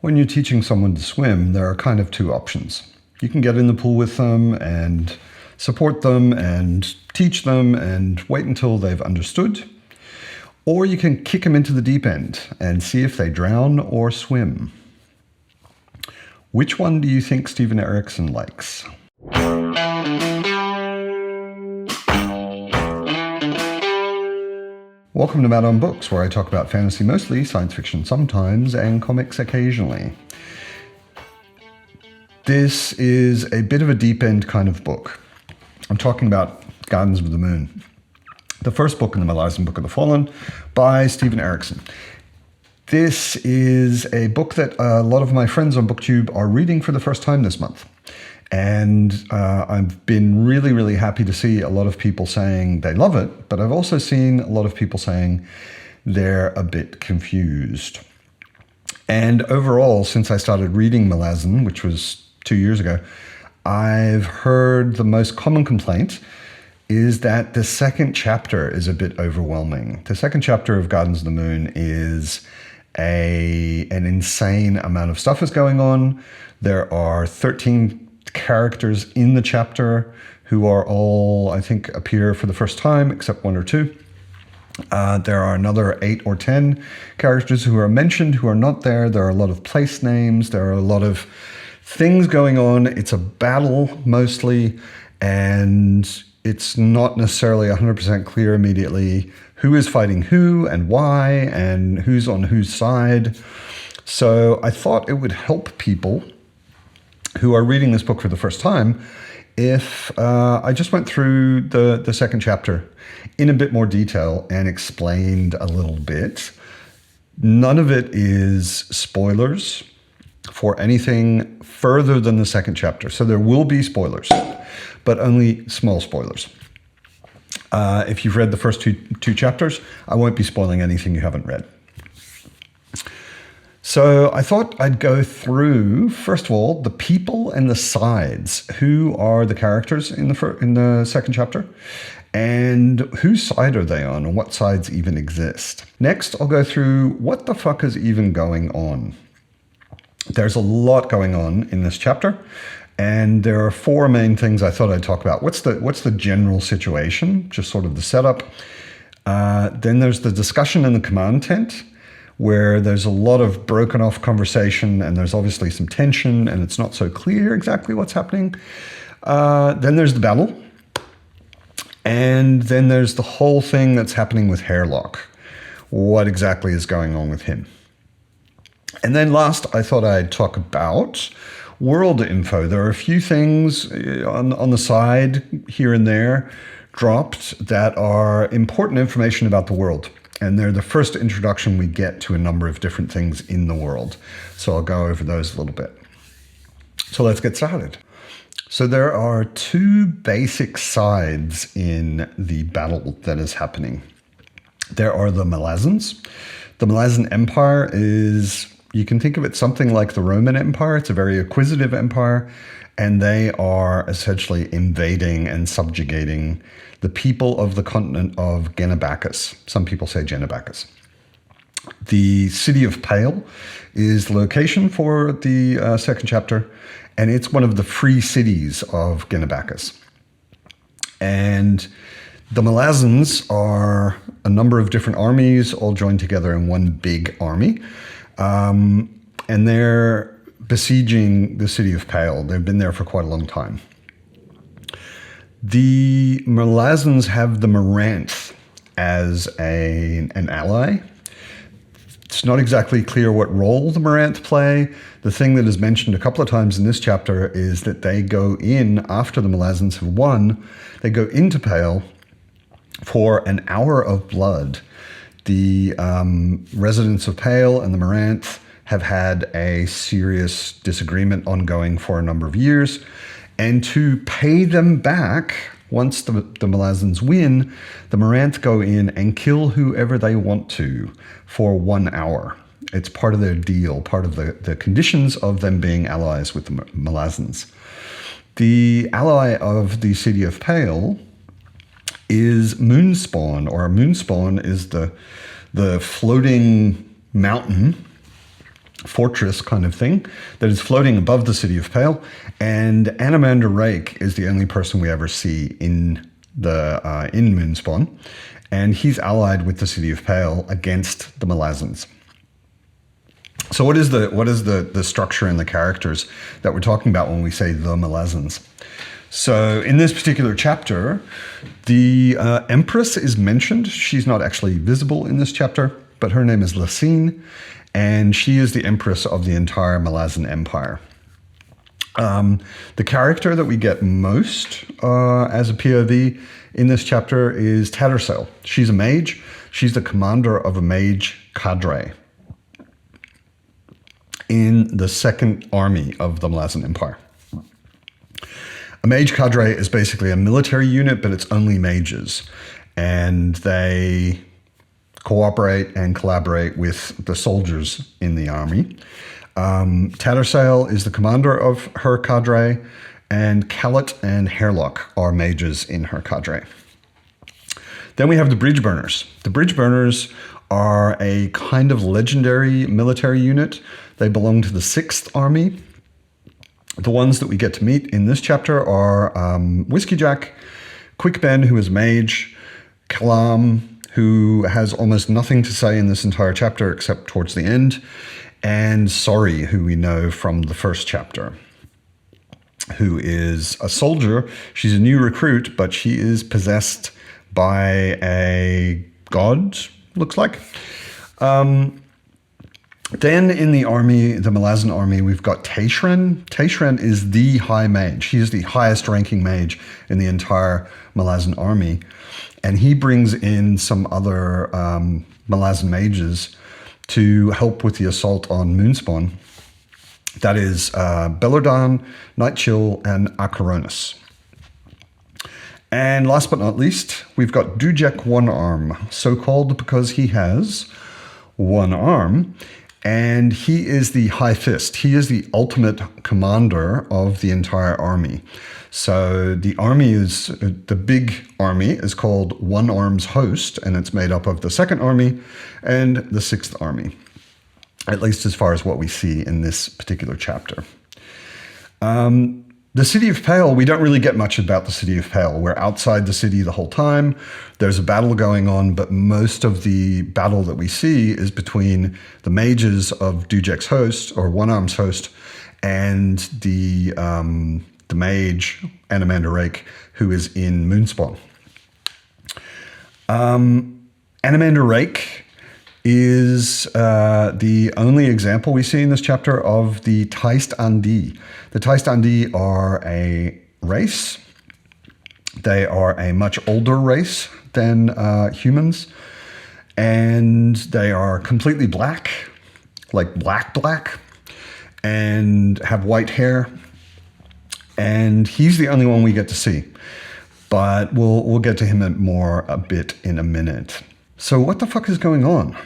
When you're teaching someone to swim, there are kind of two options. You can get in the pool with them and support them and teach them and wait until they've understood. Or you can kick them into the deep end and see if they drown or swim. Which one do you think Steven Erikson likes? Welcome to Matt on Books, where I talk about fantasy mostly, science fiction sometimes, and comics occasionally. This is a bit of a deep end kind of book. I'm talking about Gardens of the Moon, the first book in the Malazan Book of the Fallen by Steven Erikson. This is a book that a lot of my friends on BookTube are reading for the first time this month. And I've been really, really happy to see a lot of people saying they love it, but I've also seen a lot of people saying they're a bit confused. And overall, since I started reading Malazan, which was 2 years ago, I've heard the most common complaint is that the second chapter is a bit overwhelming. The second chapter of Gardens of the Moon is an insane amount of stuff is going on. There are 13 characters in the chapter who are all, I think, appear for the first time, except one or two. There are another 8 or 10 characters who are mentioned who are not there. There are a lot of place names. There are a lot of things going on. It's a battle mostly, and it's not necessarily 100% clear immediately who is fighting who and why and who's on whose side. So I thought it would help people who are reading this book for the first time if I just went through the second chapter in a bit more detail and explained a little bit. None of it is spoilers for anything further than the second chapter. So there will be spoilers, but only small spoilers. If you've read the first two chapters, I won't be spoiling anything you haven't read. So I thought I'd go through, first of all, the people and the sides. Who are the characters in the second chapter? And whose side are they on? And what sides even exist? Next, I'll go through what the fuck is even going on. There's a lot going on in this chapter. And there are 4 main things I thought I'd talk about. What's the general situation? Just sort of the setup. Then there's the discussion in the command tent, where there's a lot of broken off conversation and there's obviously some tension and it's not so clear exactly what's happening. Then there's the battle. And then there's the whole thing that's happening with Hairlock. What exactly is going on with him? And then last, I thought I'd talk about world info. There are a few things on the side here and there dropped that are important information about the world. And they're the first introduction we get to a number of different things in the world. So I'll go over those a little bit. So let's get started. So there are 2 basic sides in the battle that is happening. There are the Malazans. The Malazan Empire is, you can think of it something like the Roman Empire. It's a very acquisitive empire, and they are essentially invading and subjugating the people of the continent of Genabacchus. Some people say Genabacchus. The city of Pale is the location for the second chapter, and it's one of the free cities of Genabacchus. And the Malazans are a number of different armies all joined together in one big army. And they're besieging the city of Pale. They've been there for quite a long time. The Malazans have the Maranthe as an ally. It's not exactly clear what role the Maranthe play. The thing that is mentioned a couple of times in this chapter is that they go in, after the Malazans have won, they go into Pale for an hour of blood. The residents of Pale and the Maranthe have had a serious disagreement ongoing for a number of years. And to pay them back, once the Malazans win, the Maranthe go in and kill whoever they want to for 1 hour. It's part of their deal, part of the conditions of them being allies with the Malazans. The ally of the city of Pale is Moonspawn, or Moonspawn is the floating mountain fortress kind of thing that is floating above the city of Pale. And Animander Rake is the only person we ever see in Moonspawn. And he's allied with the city of Pale against the Malazans. So what is the structure and the characters that we're talking about when we say the Malazans? So in this particular chapter, the Empress is mentioned. She's not actually visible in this chapter, but her name is Lacine, and she is the Empress of the entire Malazan Empire. The character that we get most as a POV in this chapter is Tattersail. She's a mage. She's the commander of a mage cadre in the second army of the Malazan Empire. A mage cadre is basically a military unit, but it's only mages. And they cooperate and collaborate with the soldiers in the army. Tattersail is the commander of her cadre, and Callet and Hairlock are mages in her cadre. Then we have the Bridgeburners. The Bridgeburners are a kind of legendary military unit. They belong to the 6th Army. The ones that we get to meet in this chapter are Whiskey Jack, Quick Ben, who is mage, Kalam, who has almost nothing to say in this entire chapter except towards the end, and Sorry, who we know from the first chapter, who is a soldier. She's a new recruit, but she is possessed by a god, looks like. Then in the army, the Malazan army, we've got Taishren. Taishren is the high mage. He is the highest ranking mage in the entire Malazan army. And he brings in some other Malazan mages to help with the assault on Moonspawn. That is Bellardan, Nightchill, and Acheronus. And last but not least, we've got Dujek One Arm, so called because he has one arm. And he is the High Fist. He is the ultimate commander of the entire army. So the army is, the big army is called One Arm's Host, and it's made up of the 2nd Army and the 6th Army, at least as far as what we see in this particular chapter. The city of Pale, we don't really get much about the city of Pale. We're outside the city the whole time. There's a battle going on, but most of the battle that we see is between the mages of Dujek's host, or One Arm's host, and the mage, Animander Rake, who is in Moonspawn. Animander Rake is the only example we see in this chapter of the Taist Andi. The Taist Andi are a race. They are a much older race than humans, and they are completely black, like black, and have white hair. And he's the only one we get to see, but we'll get to him a bit in a minute. So what the fuck is going on?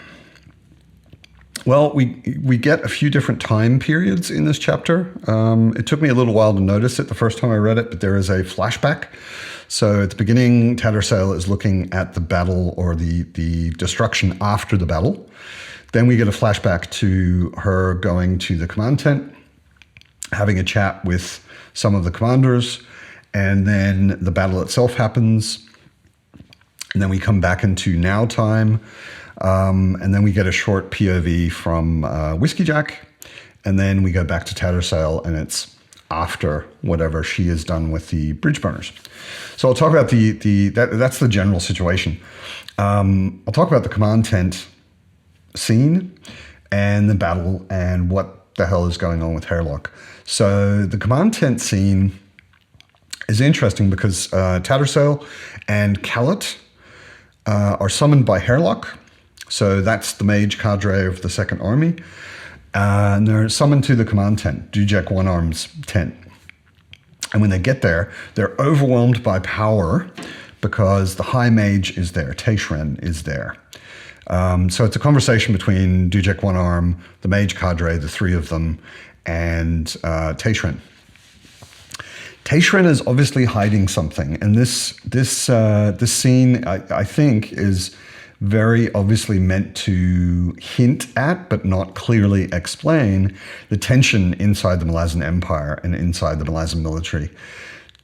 Well, we get a few different time periods in this chapter. It took me a little while to notice it the first time I read it, but there is a flashback. So at the beginning, Tattersail is looking at the battle, or the destruction after the battle. Then we get a flashback to her going to the command tent, having a chat with some of the commanders, and then the battle itself happens. And then we come back into now time. And then we get a short POV from Whiskey Jack, and then we go back to Tattersail, and it's after whatever she has done with the Bridgeburners. So I'll talk about that's the general situation. I'll talk about the command tent scene and the battle and what the hell is going on with Hairlock. So the command tent scene is interesting because Tattersail and Callet are summoned by Hairlock. So that's the mage cadre of the 2nd Army. And they're summoned to the command tent, Dujek One Arm's tent. And when they get there, they're overwhelmed by power because the high mage is there, Taishren is there. So it's a conversation between Dujek One Arm, the mage cadre, the 3 of them, and Taishren. Taishren is obviously hiding something, and this scene, I think, is very obviously meant to hint at, but not clearly explain, the tension inside the Malazan Empire and inside the Malazan military.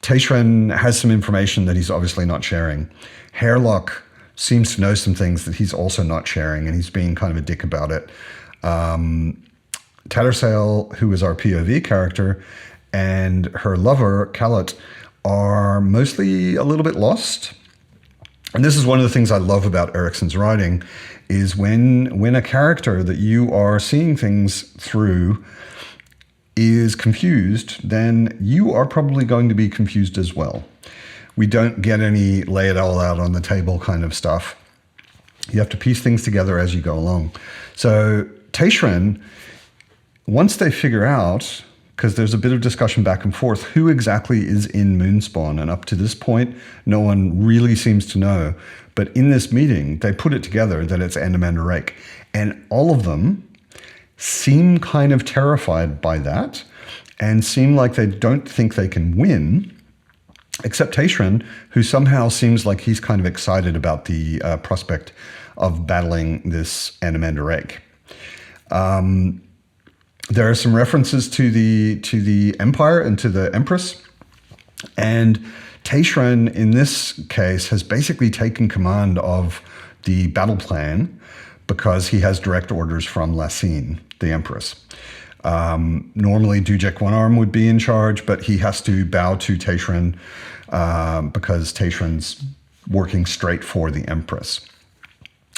Taishran has some information that he's obviously not sharing. Hairlock seems to know some things that he's also not sharing, and he's being kind of a dick about it. Tattersail, who is our POV character, and her lover, Khaled, are mostly a little bit lost. And this is one of the things I love about Erikson's writing, is when a character that you are seeing things through is confused, then you are probably going to be confused as well. We don't get any lay it all out on the table kind of stuff. You have to piece things together as you go along. So Taishran, once they figure out, because there's a bit of discussion back and forth, who exactly is in Moonspawn, and up to this point, no one really seems to know. But in this meeting, they put it together that it's Andamanda Rake. And all of them seem kind of terrified by that and seem like they don't think they can win, except Taishran, who somehow seems like he's kind of excited about the prospect of battling this Andamanda Rake. There are some references to the Empire and to the Empress, and Taishran in this case has basically taken command of the battle plan because he has direct orders from Lasine, the Empress. Normally Dujek One Arm would be in charge, but he has to bow to Taishran because Taishran's working straight for the Empress.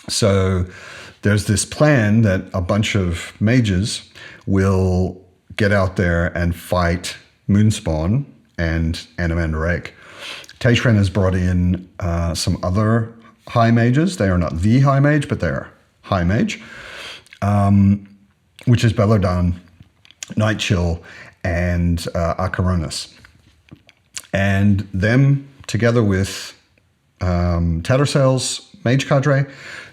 So there's this plan that a bunch of mages will get out there and fight Moonspawn and Andamanda Rake. Taishran has brought in some other high mages. They are not the high mage, but they're high mage, which is Belladon, Nightchill, and Acheronus. And them, together with Tattersail's mage cadre,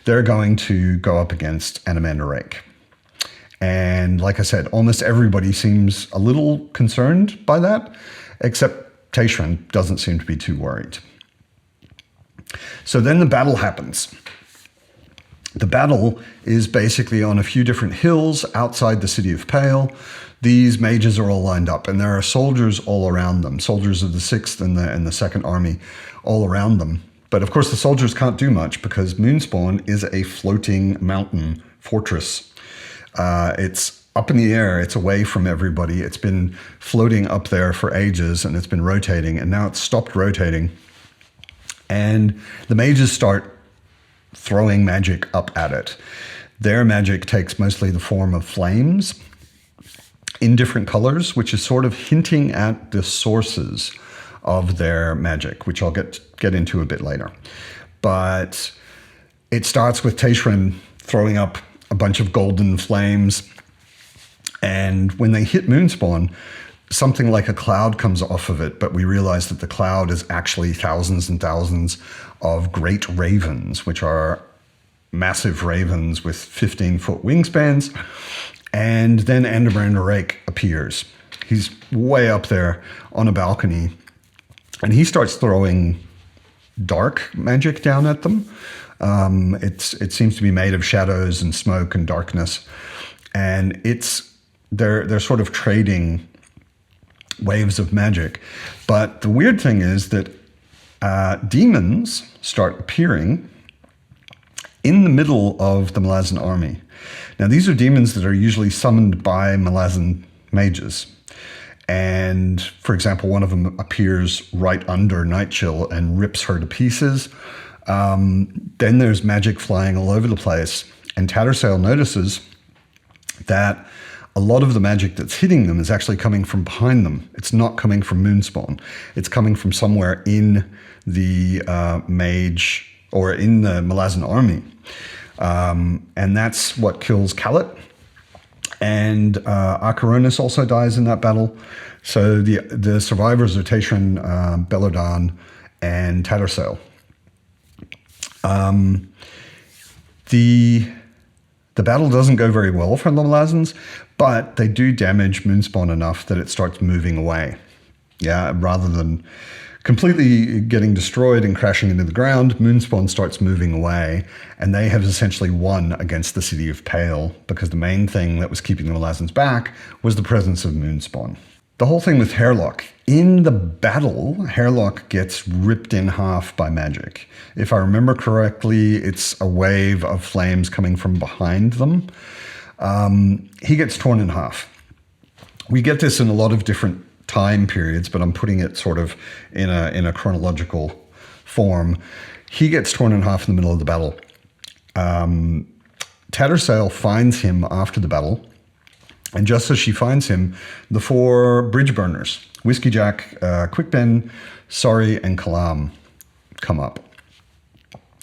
they're going to go up against Andamanda Rake. And like I said, almost everybody seems a little concerned by that, except Taishran doesn't seem to be too worried. So then the battle happens. The battle is basically on a few different hills outside the city of Pale. These mages are all lined up, and there are soldiers all around them, soldiers of the 6th and the 2nd Army all around them. But of course, the soldiers can't do much because Moonspawn is a floating mountain fortress. It's up in the air. It's away from everybody. It's been floating up there for ages, and it's been rotating, and now it's stopped rotating. And the mages start throwing magic up at it. Their magic takes mostly the form of flames in different colors, which is sort of hinting at the sources of their magic, which I'll get into a bit later. But it starts with Taishran throwing up a bunch of golden flames, and when they hit Moonspawn, something like a cloud comes off of it, but we realize that the cloud is actually thousands and thousands of great ravens, which are massive ravens with 15-foot wingspans. And then Andamanda Rake appears. He's way up there on a balcony, and he starts throwing dark magic down at them. It seems to be made of shadows and smoke and darkness, and they're sort of trading waves of magic. But the weird thing is that demons start appearing in the middle of the Malazan army. Now, these are demons that are usually summoned by Malazan mages. And, for example, one of them appears right under Nightchill and rips her to pieces. Then there's magic flying all over the place. And Tattersail notices that a lot of the magic that's hitting them is actually coming from behind them. It's not coming from Moonspawn. It's coming from somewhere in the mage or in the Malazan army. And that's what kills Khaled. And Acheronus also dies in that battle. So the survivors are Taishran, Belladon, and Tattersail. The battle doesn't go very well for the Malazans, but they do damage Moonspawn enough that it starts moving away. Yeah, rather than completely getting destroyed and crashing into the ground, Moonspawn starts moving away, and they have essentially won against the city of Pale, because the main thing that was keeping the Malazans back was the presence of Moonspawn. The whole thing with Hairlock. In the battle, Hairlock gets ripped in half by magic. If I remember correctly, it's a wave of flames coming from behind them. He gets torn in half. We get this in a lot of different time periods, but I'm putting it sort of in a chronological form. He gets torn in half in the middle of the battle. Tattersail finds him after the battle, and just as she finds him, the 4 bridge burners, Whiskey Jack, Quickben, Sorry, and Kalam, come up.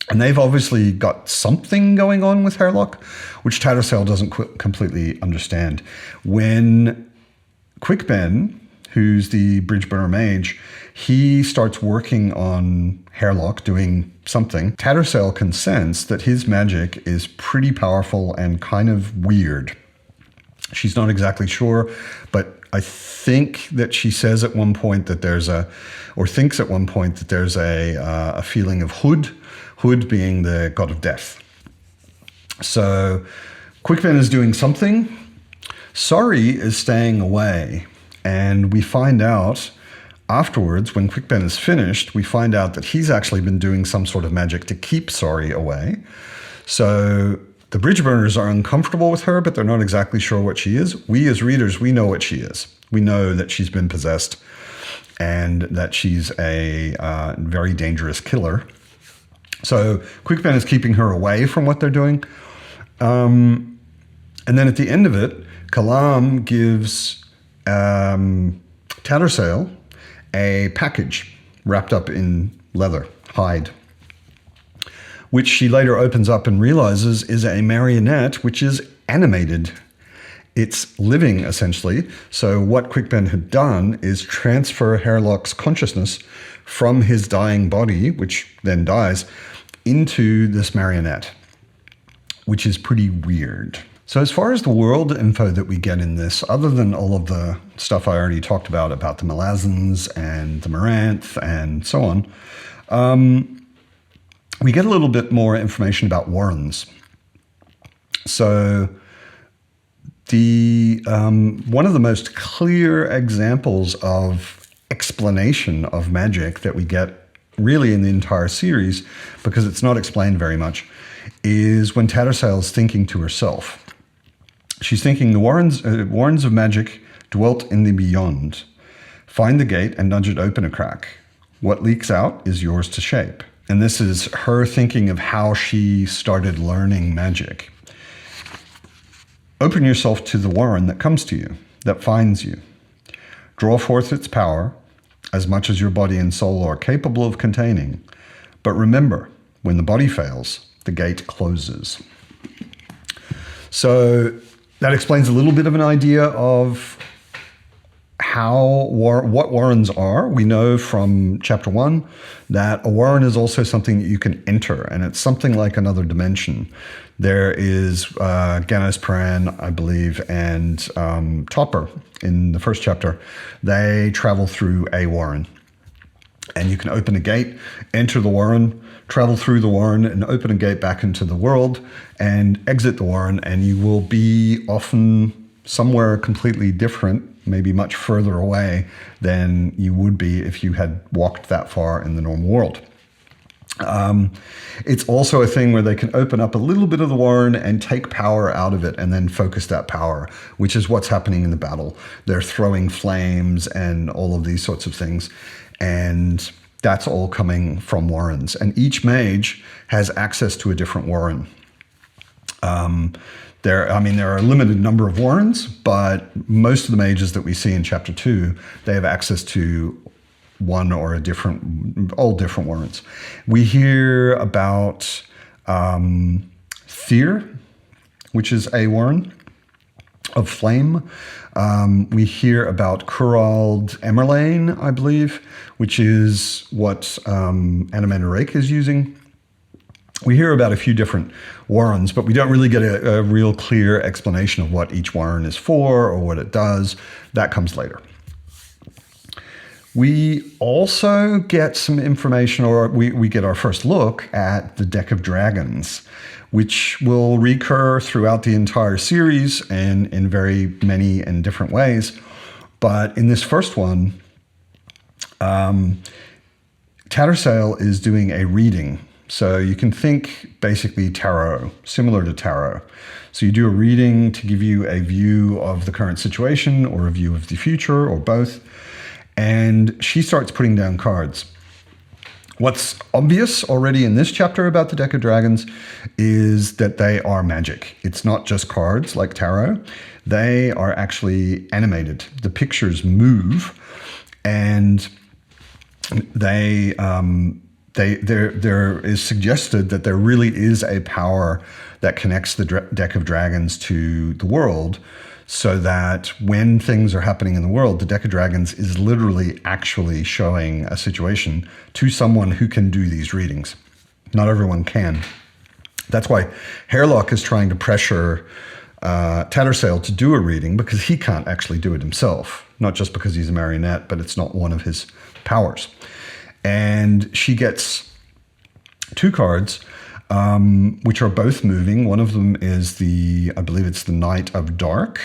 And they've obviously got something going on with Hairlock, which Tattersail doesn't completely understand. When Quickben, who's the bridge burner mage, he starts working on Hairlock, doing something, Tattersail can sense that his magic is pretty powerful and kind of weird. She's not exactly sure, but I think that she says at one point that thinks at one point that there's a feeling of Hood being the god of death. So Quickben is doing something. Sorry is staying away. And we find out afterwards, when Quickben is finished, we find out that he's actually been doing some sort of magic to keep Sorry away. So the bridge burners are uncomfortable with her, but they're not exactly sure what she is. We as readers, we know what she is. We know that she's been possessed and that she's a very dangerous killer. So Quickben is keeping her away from what they're doing. And then at the end of it, Kalam gives Tattersail a package wrapped up in leather, hide, which she later opens up and realizes is a marionette, which is animated. It's living, essentially. So what Quickben had done is transfer Hairlock's consciousness from his dying body, which then dies, into this marionette, which is pretty weird. So as far as the world info that we get in this, other than all of the stuff I already talked about the Malazans and the Moranth and so on, we get a little bit more information about Warrens. So one of the most clear examples of explanation of magic that we get really in the entire series, because it's not explained very much, is when Tattersail's thinking to herself. She's thinking, the Warrens of magic dwelt in the beyond. Find the gate and nudge it open a crack. What leaks out is yours to shape. And this is her thinking of how she started learning magic. Open yourself to the Warren that comes to you, that finds you. Draw forth its power, as much as your body and soul are capable of containing. But remember, when the body fails, the gate closes. So that explains a little bit of an idea of what Warrens are. We know from chapter 1 that a Warren is also something that you can enter, and it's something like another dimension. There is Ganos Paran, I believe, and Topper in the first chapter. They travel through a Warren, and you can open a gate, enter the Warren, travel through the Warren, and open a gate back into the world, and exit the Warren, and you will be often somewhere completely different, maybe much further away than you would be if you had walked that far in the normal world. It's also a thing where they can open up a little bit of the Warren and take power out of it and then focus that power, which is what's happening in the battle. They're throwing flames and all of these sorts of things. And that's all coming from Warrens. And each mage has access to a different Warren. There are a limited number of Warrens, but most of the mages that we see in chapter 2, they have access to one or all different Warrens. We hear about Fear, which is a Warren of flame. We hear about Kurald Emerlane, I believe, which is what Anamander Rake is using. We hear about a few different Warrens, but we don't really get a real clear explanation of what each Warren is for or what it does. That comes later. We also get some information, or we get our first look at the deck of dragons, which will recur throughout the entire series and in very many and different ways. But in this first one, Tattersail is doing a reading. So you can think basically tarot, similar to tarot. So you do a reading to give you a view of the current situation or a view of the future or both. And she starts putting down cards. What's obvious already in this chapter about the deck of dragons is that they are magic. It's not just cards like tarot. They are actually animated. The pictures move, and there is suggested that there really is a power that connects the deck of dragons to the world, so that when things are happening in the world, the deck of dragons is literally actually showing a situation to someone who can do these readings. Not everyone can. That's why Hairlock is trying to pressure Tattersail to do a reading, because he can't actually do it himself. Not just because he's a marionette, but it's not one of his powers. And she gets two cards, which are both moving. One of them is I believe it's the Knight of Dark,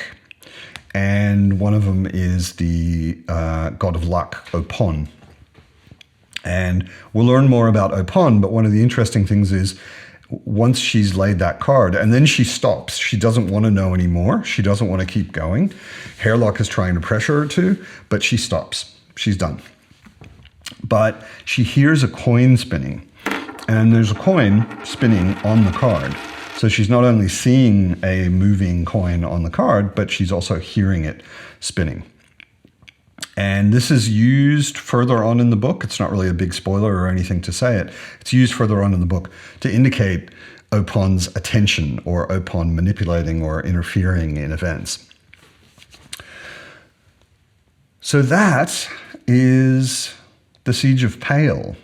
and one of them is the God of Luck, Opon. And we'll learn more about Opon, but one of the interesting things is once she's laid that card, and then she stops. She doesn't want to know anymore. She doesn't want to keep going. Hairlock is trying to pressure her to, but she stops. She's done. But she hears a coin spinning, and there's a coin spinning on the card. So she's not only seeing a moving coin on the card, but she's also hearing it spinning. And this is used further on in the book. It's not really a big spoiler or anything to say it. It's used further on in the book to indicate Opon's attention, or Opon manipulating or interfering in events. So that is the Siege of Pale.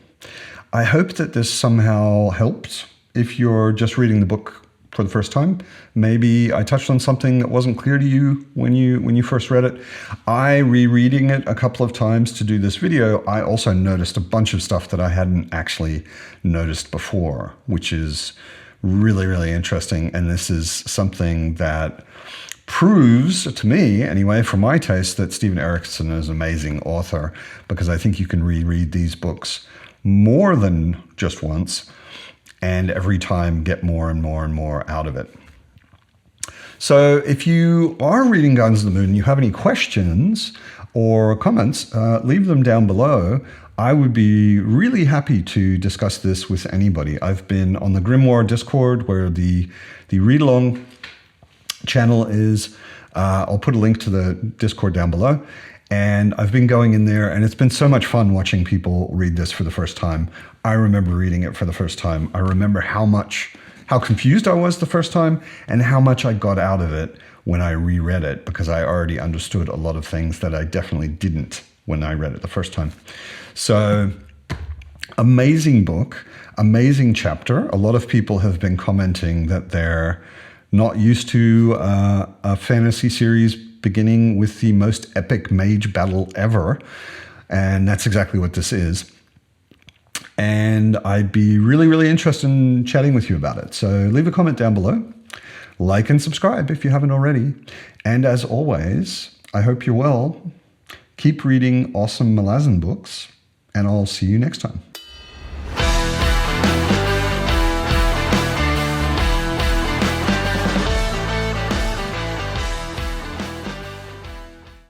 I hope that this somehow helped. If you're just reading the book for the first time, maybe I touched on something that wasn't clear to you when you first read it. I, rereading it a couple of times to do this video, I also noticed a bunch of stuff that I hadn't actually noticed before, which is really, really interesting. And this is something that proves, to me anyway, for my taste, that Stephen Erikson is an amazing author, because I think you can reread these books more than just once, and every time get more and more and more out of it. So if you are reading Gardens of the Moon and you have any questions or comments, leave them down below. I would be really happy to discuss this with anybody. I've been on the Grimoire Discord, where the read-along channel is. I'll put a link to the Discord down below. And I've been going in there, and it's been so much fun watching people read this for the first time. I remember reading it for the first time. I remember how confused I was the first time, and how much I got out of it when I reread it, because I already understood a lot of things that I definitely didn't when I read it the first time. So, amazing book, amazing chapter. A lot of people have been commenting that they're not used to a fantasy series beginning with the most epic mage battle ever. And that's exactly what this is. And I'd be really, really interested in chatting with you about it. So leave a comment down below. Like and subscribe if you haven't already. And as always, I hope you're well. Keep reading awesome Malazan books, and I'll see you next time.